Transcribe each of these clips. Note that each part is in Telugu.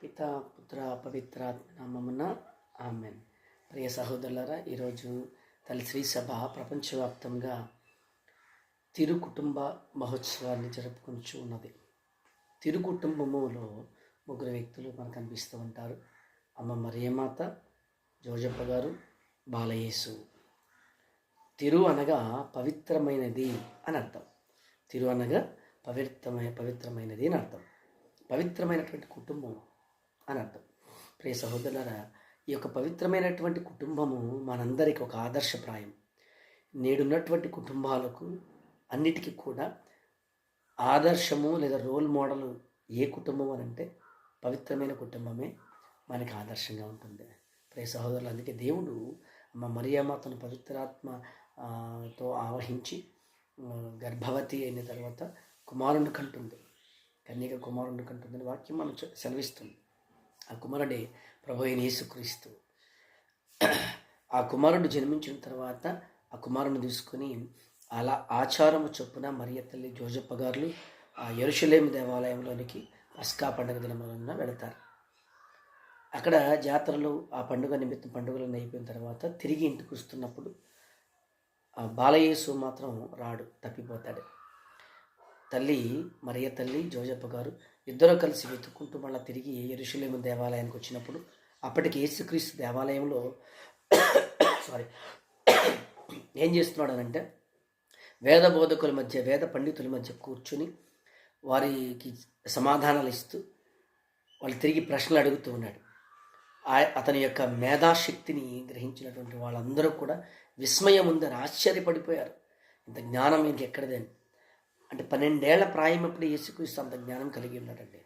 పిత పుత్ర పవిత్రాత్మ నామమున ఆమెన్. ప్రియ సహోదరులారా, ఈరోజు తల్లి శ్రీ సభ ప్రపంచవ్యాప్తంగా తిరు కుటుంబ మహోత్సవాన్ని జరుపుకుంటూ ఉన్నది. తిరు కుటుంబములో ముగ్గురు వ్యక్తులు మనకు కనిపిస్తూ ఉంటారు. అమ్మ మరియమాత, జోజప్ప గారు, బాలయేసు. తిరు అనగా పవిత్రమైనది అని అర్థం. తిరు అనగా పవిత్రమైనది అని అర్థం. పవిత్రమైనటువంటి కుటుంబం అని అర్థం. ప్రియ సహోదరులారా, ఈ యొక్క పవిత్రమైనటువంటి కుటుంబము మనందరికీ ఒక ఆదర్శప్రాయం. నేడున్నటువంటి కుటుంబాలకు అన్నిటికీ కూడా ఆదర్శము లేదా రోల్ మోడల్ ఏ కుటుంబం అని అంటే పవిత్రమైన కుటుంబమే మనకి ఆదర్శంగా ఉంటుంది. ప్రియ సహోదరులు, అందుకే దేవుడు అమ్మ మరియమాతను పవిత్రాత్మతో ఆవహించి గర్భవతి అయిన తర్వాత కుమారుని కంటుంది. కన్యక కుమారుని కంటుందని వాక్యం మనం సెలవిస్తుంది. ఆ కుమారుడే ప్రభు అయిన యేసుక్రీస్తు. ఆ కుమారుడు జన్మించిన తర్వాత ఆ కుమారుని తీసుకొని అలా ఆచారము చొప్పున మరియ తల్లి, జోజప్ప గారు ఆ యెరూషలేము దేవాలయంలోనికి పస్కా పండుగ దినమున వెళతారు. అక్కడ జాతరలు, ఆ పండుగ నిమిత్తం పండుగలను అయిపోయిన తర్వాత తిరిగి ఇంటికి వస్తున్నప్పుడు ఆ బాలయేసు మాత్రం రాడు, తప్పిపోతాడు. తల్లి మరియ తల్లి, జోజప్ప గారు ఇద్దరు కలిసి వెతుక్కుంటూ మళ్ళీ తిరిగి యెరూషలేము దేవాలయానికి వచ్చినప్పుడు అప్పటికి యేసుక్రీస్తు దేవాలయంలో ఏం చేస్తున్నాడు అనంటే వేద బోధకుల మధ్య, వేద పండితుల మధ్య కూర్చుని వారికి సమాధానాలు ఇస్తూ వాళ్ళు తిరిగి ప్రశ్నలు అడుగుతూ ఉన్నాడు. అతని యొక్క మేధాశక్తిని గ్రహించినటువంటి వాళ్ళందరూ కూడా విస్మయం ఉందని ఆశ్చర్యపడిపోయారు. ఇంత జ్ఞానం ఇంక ఎక్కడిదని. అంటే 12 ఏళ్ల ప్రాయం అప్పుడు యేసుక్రీస్తు అంత జ్ఞానం కలిగి ఉన్నాడండి.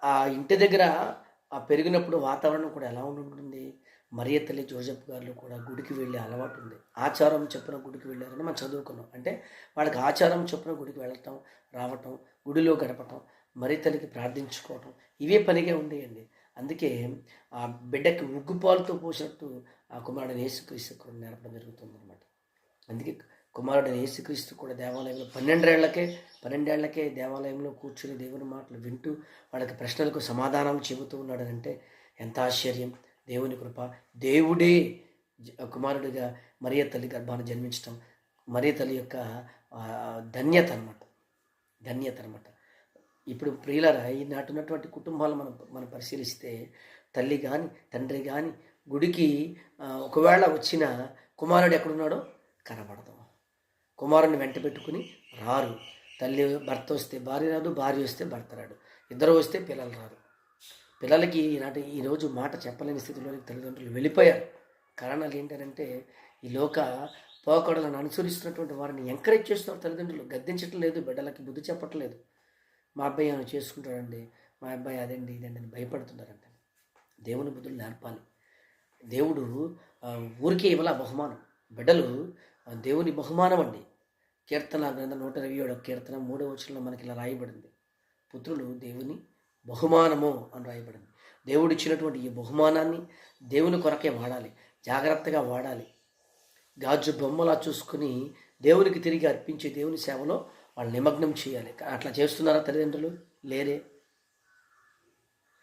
ఆ ఇంటి దగ్గర ఆ పెరిగినప్పుడు వాతావరణం కూడా ఎలా ఉంటుంది? మరియ తల్లి, జోజప్ప గారు కూడా గుడికి వెళ్ళే అలవాటు ఉంది. ఆచారం చొప్పున గుడికి వెళ్ళారని మనం చదువుకున్నాం. అంటే వాళ్ళకి ఆచారం చొప్పున గుడికి వెళ్ళటం, రావటం, గుడిలో గడపటం, మరియ తల్లికి ప్రార్థించుకోవటం, ఇవే పనిగా ఉండేయండి. అందుకే ఆ బిడ్డకి ఉగ్గుపాలతో పోసినట్టు ఆ కుమారుడు యేసుక్రీస్తు నేర్పడం జరుగుతుంది అనమాట. అందుకే కుమారుడు యేసుక్రీస్తు కూడా దేవాలయంలో 12 ఏళ్లకే దేవాలయంలో కూర్చుని దేవుని మాటలు వింటూ వాళ్ళకి ప్రశ్నలకు సమాధానాలు చెబుతూ ఉన్నాడనంటే ఎంత ఆశ్చర్యం! దేవుని కృప. దేవుడే కుమారుడిగా మరియ తల్లి గర్భాన్ని జన్మించడం మరియ తల్లి యొక్క ధన్యత అనమాట. ఇప్పుడు ప్రియులారా, ఈనాటి ఉన్నటువంటి కుటుంబాలు మనం పరిశీలిస్తే తల్లి కానీ తండ్రి కానీ గుడికి ఒకవేళ వచ్చిన కుమారుడు ఎక్కడున్నాడో కనబడతాం. కుమారుని వెంట పెట్టుకుని రారు. తల్లి, భర్త వస్తే భార్య రాదు, భార్య వస్తే భర్త రాడు, ఇద్దరు వస్తే పిల్లలు రారు. పిల్లలకి ఈరోజు మాట చెప్పలేని స్థితిలోకి తల్లిదండ్రులు వెళ్ళిపోయారు. కారణాలు ఏంటంటే ఈ లోక పోకడలను అనుసరిస్తున్నటువంటి వారిని ఎంకరేజ్ చేస్తున్నారు తల్లిదండ్రులు. గద్దించటం లేదు, బిడ్డలకి బుద్ధి చెప్పట్లేదు. మా అబ్బాయి ఏమైనా చేసుకుంటాడండి, మా అబ్బాయి అదండి ఇదండి అని భయపడుతున్నారంట. దేవుని బుద్ధులు నేర్పాలి. దేవుడు ఊరికే ఇవ్వాల బహుమానం. బిడ్డలు దేవుని బహుమానం అండి. కీర్తన గ్రంథం 127 కీర్తన 3వ వచనంలో మనకి ఇలా రాయబడింది, పుత్రులు దేవుని బహుమానము అని రాయబడింది. దేవుడు ఇచ్చినటువంటి ఈ బహుమానాన్ని దేవుని కొరకే వాడాలి, జాగ్రత్తగా వాడాలి. గాజు బొమ్మలా చూసుకుని దేవునికి తిరిగి అర్పించే దేవుని సేవలో వాళ్ళు నిమగ్నం చేయాలి. అట్లా చేస్తున్నారా తల్లిదండ్రులు? లేరే.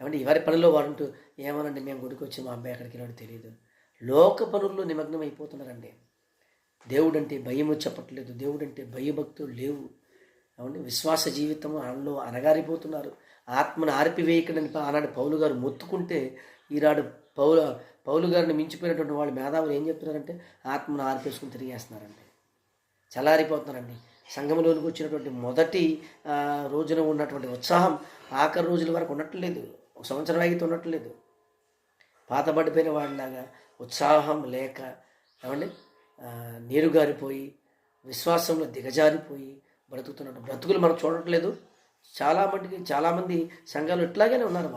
ఏమంటే ఎవరి పనిలో వారంటూ ఏమనండి, మేము గుడికి వచ్చి మా అబ్బాయి ఎక్కడికి వెళ్ళాడో తెలియదు. లోక పనుల్లో నిమగ్నం అయిపోతున్నారండి. దేవుడు అంటే భయము చెప్పట్లేదు, దేవుడు అంటే భయభక్తులు లేవు. ఏమంటే విశ్వాస జీవితము అందులో అనగారిపోతున్నారు. ఆత్మను ఆర్పివేయకడని ఆనాడు పౌలు గారు మొత్తుకుంటే ఈనాడు పౌలు గారిని మించిపోయినటువంటి వాళ్ళు మేధావులు ఏం చెప్తున్నారంటే ఆత్మను ఆర్పేసుకుని తిరిగేస్తున్నారండి, చల్లారిపోతున్నారండి. సంఘంలోనికి వచ్చినటువంటి మొదటి రోజున ఉన్నటువంటి ఉత్సాహం ఆఖరి రోజుల వరకు ఉండట్లేదు, ఒక సంవత్సరం ఆగితే ఉండట్లేదు. పాతబడిపోయిన వాళ్ళలాగా ఉత్సాహం లేక ఏమండి నీరుగారిపోయి విశ్వాసంలో దిగజారిపోయి బ్రతుకుతున్నట్టు బ్రతుకులు మనం చూడట్లేదు. చాలామంది సంఘాలు ఇట్లాగే ఉన్నారు.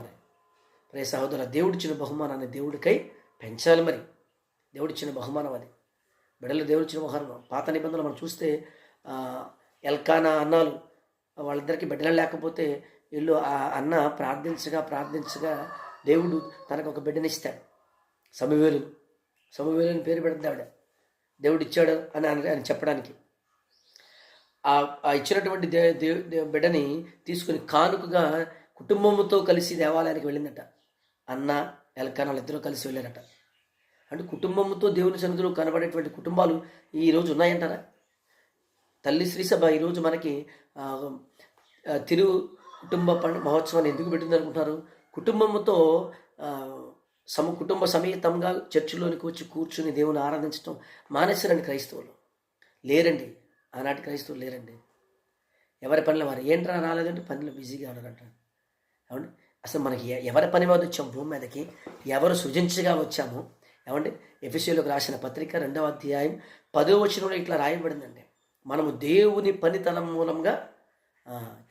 ప్రియ సహోదర, దేవుడిచ్చిన బహుమానాన్ని దేవుడికై పెంచాలి. మరి దేవుడిచ్చిన బహుమానం అది. బిడ్డలు దేవుడిచ్చిన బహుమానం. పాత నిబంధనలు మనం చూస్తే ఎల్కానా అన్నాలు వాళ్ళిద్దరికి బిడ్డలు లేకపోతే వీళ్ళు ఆ అన్న ప్రార్థించగా దేవుడు తనకు ఒక బిడ్డనిస్తాడు. సమూయేలు పేరు పెడుతుంది ఆవిడ. దేవుడు ఇచ్చాడు అని చెప్పడానికి. ఆ ఇచ్చినటువంటి బిడ్డని తీసుకుని కానుకగా కుటుంబంతో కలిసి దేవాలయానికి వెళ్ళిందట. అన్న ఎల్కానా వాళ్ళిద్దరూ కలిసి వెళ్ళారట. అంటే కుటుంబంతో దేవుని సన్నిధిలో కనబడేటువంటి కుటుంబాలు ఈరోజు ఉన్నాయంటారా? తల్లి శ్రీసభ ఈరోజు మనకి తిరు కుటుంబ మహోత్సవాన్ని ఎందుకు పెట్టింది అనుకుంటున్నారు? కుటుంబంతో కుటుంబ సమేతంగా చర్చిలోనికి వచ్చి కూర్చుని దేవుని ఆరాధించడం మానేశారండి క్రైస్తవులు. లేరండి, ఆనాటి క్రైస్తవులు లేరండి. ఎవరి పనిలో వారు. ఏంట్రా రాలేదంటే పనిలో బిజీగా ఉన్నారంట. ఏమండి, అసలు మనకి ఎవరి పని మీద వచ్చాము భూమి మీదకి? ఎవరు సృజించగా వచ్చాము? ఏమండి, ఎఫెసీయులకు రాసిన పత్రిక 2వ అధ్యాయం 10వ వచనంలో ఇట్లా రాయబడిందండి, మనము దేవుని పనితనం మూలంగా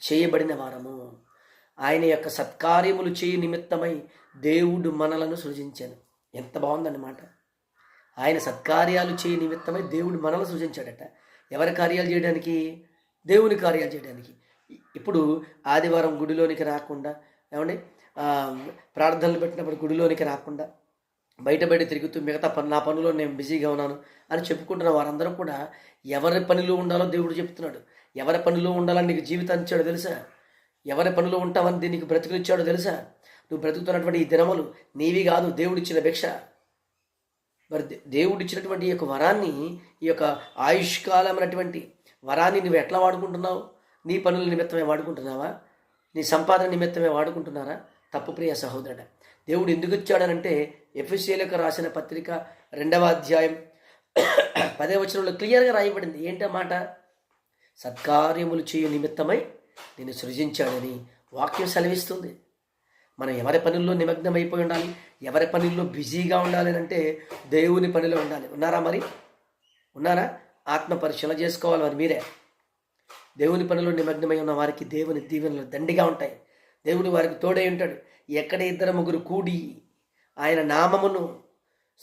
చేయబడిన వారము. ఆయన యొక్క సత్కార్యములు చేయి నిమిత్తమై దేవుడు మనలను సృజించాను. ఎంత బాగుందన్నమాట. ఆయన సత్కార్యాలు చేయి నిమిత్తమై దేవుడు మనల్ని సృజించాడట. ఎవరి కార్యాలు చేయడానికి? దేవుని కార్యాలు చేయడానికి. ఇప్పుడు ఆదివారం గుడిలోనికి రాకుండా, ఏమండి, ప్రార్థనలు పెట్టినప్పుడు గుడిలోనికి రాకుండా బయట తిరుగుతూ మిగతా నా పనిలో నేను బిజీగా ఉన్నాను అని చెప్పుకుంటున్న వారందరూ కూడా ఎవరి పనిలో ఉండాలో దేవుడు చెప్తున్నాడు. ఎవరి పనిలో ఉండాలని నీకు జీవితాన్ని ఇచ్చాడో తెలుసా? ఎవరి పనిలో ఉంటావని నీకు బ్రతుకునిచ్చాడో తెలుసా? నువ్వు బ్రతుకుతున్నటువంటి ఈ దినములు నీవి కాదు, దేవుడిచ్చిన భిక్ష. మరి దేవుడిచ్చినటువంటి ఈ యొక్క వరాన్ని, ఈ యొక్క ఆయుష్కాలం అనేటువంటి వరాన్ని నువ్వు ఎట్లా వాడుకుంటున్నావు? నీ పనుల నిమిత్తమే వాడుకుంటున్నావా? నీ సంపాదన నిమిత్తమే వాడుకుంటున్నారా? తప్పు ప్రియ సహోదరుడ. దేవుడు ఎందుకు ఇచ్చాడనంటే ఎఫెసీయులకు రాసిన పత్రిక 2వ అధ్యాయం 10వ వచనంలో క్లియర్గా రాయబడింది. ఏంటన్నమాట? సత్కార్యములు చేయు నిమిత్తమై నేను సృజించాడని వాక్యం సెలవిస్తుంది. మనం ఎవరి పనుల్లో నిమగ్నమైపోయి ఉండాలి, ఎవరి పనుల్లో బిజీగా ఉండాలి అంటే దేవుని పనిలో ఉండాలి. ఉన్నారా? మరి ఉన్నారా? ఆత్మ పరిశీలన చేసుకోవాలి. మరి మీరే దేవుని పనిలో నిమగ్నమై ఉన్న వారికి దేవుని దీవెనలు దండిగా ఉంటాయి. దేవుడు వారికి తోడై ఉంటాడు. ఎక్కడ 2-3 కూడి ఆయన నామమును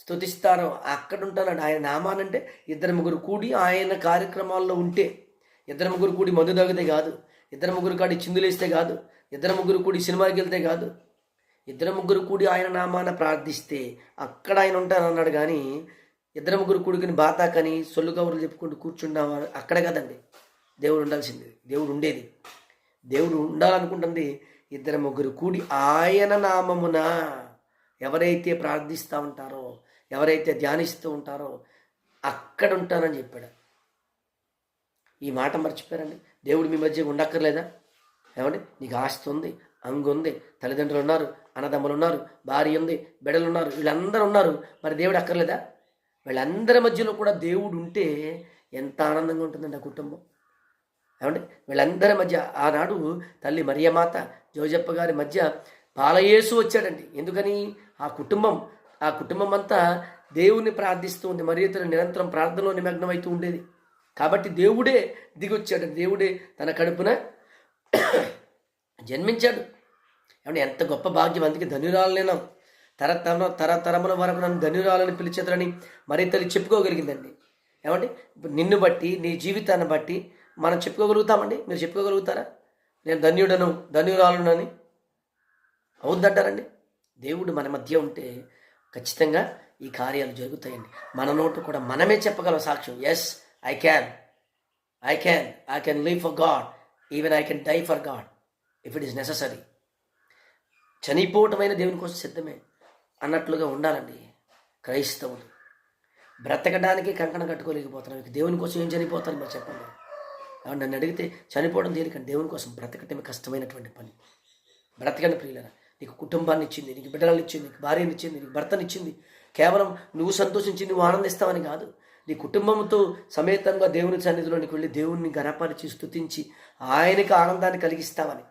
స్తుతిస్తారో అక్కడ ఉంటాడు. ఆయన నామానంటే 2-3 కూడి ఆయన కార్యక్రమాల్లో ఉంటే, 2-3 కూడి మందు తాగితే కాదు, 2-3 కాడి చిందులేస్తే కాదు, 2-3 కూడి సినిమాకి వెళ్తే కాదు, 2-3 కూడి ఆయన నామాన ప్రార్థిస్తే అక్కడ ఆయన ఉంటానన్నాడు. కానీ 2-3 కూడికని బాతాకని సొల్లు కబుర్లు చెప్పుకుంటూ కూర్చున్నావారు అక్కడ కదండి దేవుడు ఉండాల్సింది. దేవుడు ఉండేది, దేవుడు ఉండాలనుకుంటుంది 2-3 కూడి ఆయన నామమున ఎవరైతే ప్రార్థిస్తూ ఉంటారో, ఎవరైతే ధ్యానిస్తూ ఉంటారో అక్కడ ఉంటానని చెప్పాడు. ఈ మాట మర్చిపోయారండి. దేవుడు మీ మధ్య ఉండక్కర్లేదా? ఏమండి, నీకు ఆస్తి ఉంది, అంగు ఉంది, తల్లిదండ్రులు ఉన్నారు, అన్నదమ్ములు ఉన్నారు, భార్య ఉంది, బిడ్డలు ఉన్నారు, వీళ్ళందరూ ఉన్నారు. మరి దేవుడు అక్కర్లేదా? వీళ్ళందరి మధ్యలో కూడా దేవుడు ఉంటే ఎంత ఆనందంగా ఉంటుందండి ఆ కుటుంబం. ఏమండి, వీళ్ళందరి మధ్య ఆనాడు తల్లి మరియమాత జోజప్ప గారి మధ్య బాలయేసు వచ్చాడండి. ఎందుకని? ఆ కుటుంబం అంతా దేవుణ్ణి ప్రార్థిస్తూ ఉంది. మరి ఇతను నిరంతరం ప్రార్థనలో నిమగ్నమవుతూ ఉండేది. కాబట్టి దేవుడే దిగొచ్చాడు. దేవుడే తన కడుపున జన్మించాడు. ఏమంటే ఎంత గొప్ప భాగ్యం. అందుకే ధన్యురాలు నేను తరతరముల వరకు నన్ను ధన్యురాలని పిలిచేదని మరి తల్లి చెప్పుకోగలిగిందండి. ఏమండి, నిన్ను బట్టి, నీ జీవితాన్ని బట్టి మనం చెప్పుకోగలుగుతామండి? మీరు చెప్పుకోగలుగుతారా? నేను ధన్యురాలునని అవుద్దంటారండి? దేవుడు మన మధ్య ఉంటే ఖచ్చితంగా ఈ కార్యాలు జరుగుతాయండి. మన నోటు కూడా మనమే చెప్పగలం సాక్ష్యం. Yes, I can live for God, even I can die for God if it is necessary. చనిపోవటమైన దేవుని కోసం సిద్ధమే అన్నట్లుగా ఉండాలండి క్రైస్తవులు. బ్రతకడానికి కంకణం కట్టుకోలేకపోతున్నాం, ఇక దేవుని కోసం ఏం చనిపోతారు మీరు చెప్పండి? నన్ను అడిగితే చనిపోవడం దేనికంటే దేవుని కోసం బ్రతకటమే కష్టమైనటువంటి పని. బ్రతకని ప్రియులరా, నీకు కుటుంబాన్ని ఇచ్చింది, నీకు బిడ్డలను ఇచ్చింది, నీకు భార్యని ఇచ్చింది, నీకు భర్తనిచ్చింది. కేవలం నువ్వు సంతోషించి నువ్వు ఆనందిస్తావని కాదు, నీ కుటుంబంతో సమేతంగా దేవుని సన్నిధిలోనికి వెళ్ళి దేవుణ్ణి గణపరిచి స్తుతించి ఆయనకి ఆనందాన్ని కలిగిస్తావని.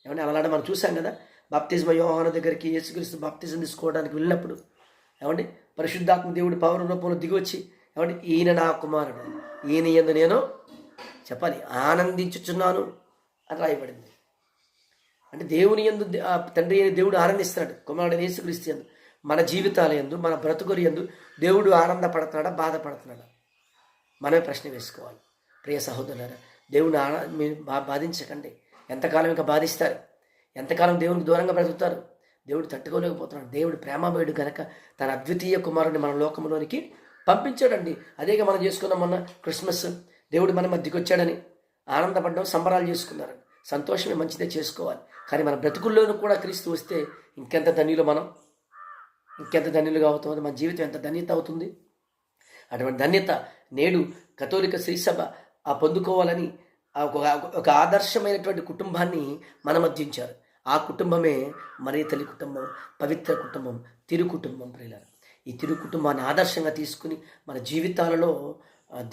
ఏమంటే అలాంటి మనం చూసాం కదా, బాప్తిజం యోహాను దగ్గరికి యేసుక్రీస్తు బాప్తిజం తీసుకోవడానికి వెళ్ళినప్పుడు ఏమండి పరిశుద్ధాత్మ దేవుడి పవర్ రూపంలో దిగొచ్చి ఏమంటే ఈయన నా కుమారుడు, ఈయన యందు నేను చెప్పాలి ఆనందించుచున్నాను అని రాయబడింది. అంటే దేవుని యందు తండ్రి అయిన దేవుడు ఆనందిస్తున్నాడు, కుమారుడు యేసుక్రీస్తు యందు. మన జీవితాల యందు, మన బ్రతుకుల యందు దేవుడు ఆనందపడుతున్నాడా, బాధపడుతున్నాడా? మనమే ప్రశ్న వేసుకోవాలి. ప్రియ సహోదరులారా, దేవుని బాధించకండి. ఎంతకాలం ఇంకా బాధిస్తారు? ఎంతకాలం దేవునికి దూరంగా బ్రతుకుతారు? దేవుడు తట్టుకోలేకపోతున్నాడు. దేవుడు ప్రేమమయుడు కనుక తన అద్వితీయ కుమారుడిని మన లోకంలోనికి పంపించాడండి. అదేగా మనం చేసుకున్నాం మొన్న క్రిస్మస్. దేవుడు మన మధ్యకి వచ్చాడని ఆనందపడ్డం, సంబరాలు చేసుకున్నారండి. సంతోషమే, మంచిదే చేసుకోవాలి. కానీ మన బ్రతుకుల్లోనూ కూడా క్రీస్తు వస్తే ఇంకెంత ధన్యులు మనం, ఇంకెంత ధన్యులుగా అవుతుంది, మన జీవితం ఎంత ధన్యత అవుతుంది. అటువంటి ధన్యత నేడు కథోలిక శ్రీసభ పొందుకోవాలని ఒక ఆదర్శమైనటువంటి కుటుంబాన్ని మన మధ్య ఉంచారు. ఆ కుటుంబమే మరియ తల్లి కుటుంబం, పవిత్ర కుటుంబం, తిరు కుటుంబం. ప్రియులారా, ఈ తిరు కుటుంబాన్ని ఆదర్శంగా తీసుకుని మన జీవితాలలో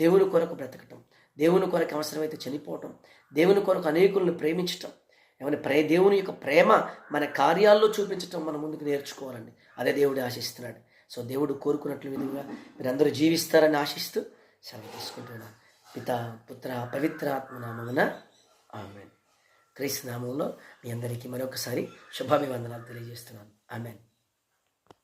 దేవుని కొరకు బ్రతకటం, దేవుని కొరకు అవసరమైతే చనిపోవటం, దేవుని కొరకు అనేకులను ప్రేమించటం, ఏమైనా దేవుని యొక్క ప్రేమ మన కార్యాల్లో చూపించటం మనం ముందుకు నేర్చుకోవాలండి. అదే దేవుడు ఆశిస్తున్నాడు. సో దేవుడు కోరుకున్నట్లు విధంగా మీరందరూ జీవిస్తారని ఆశిస్తూ సెలవు తీసుకుంటున్నాను. పితా, పుత్ర, పవిత్ర ఆత్మ నామమున ఆమేన్. క్రీస్తు నామంలో మీ అందరికీ మరొకసారి శుభాభివందనాలు తెలియజేస్తున్నాను. ఆమేన్.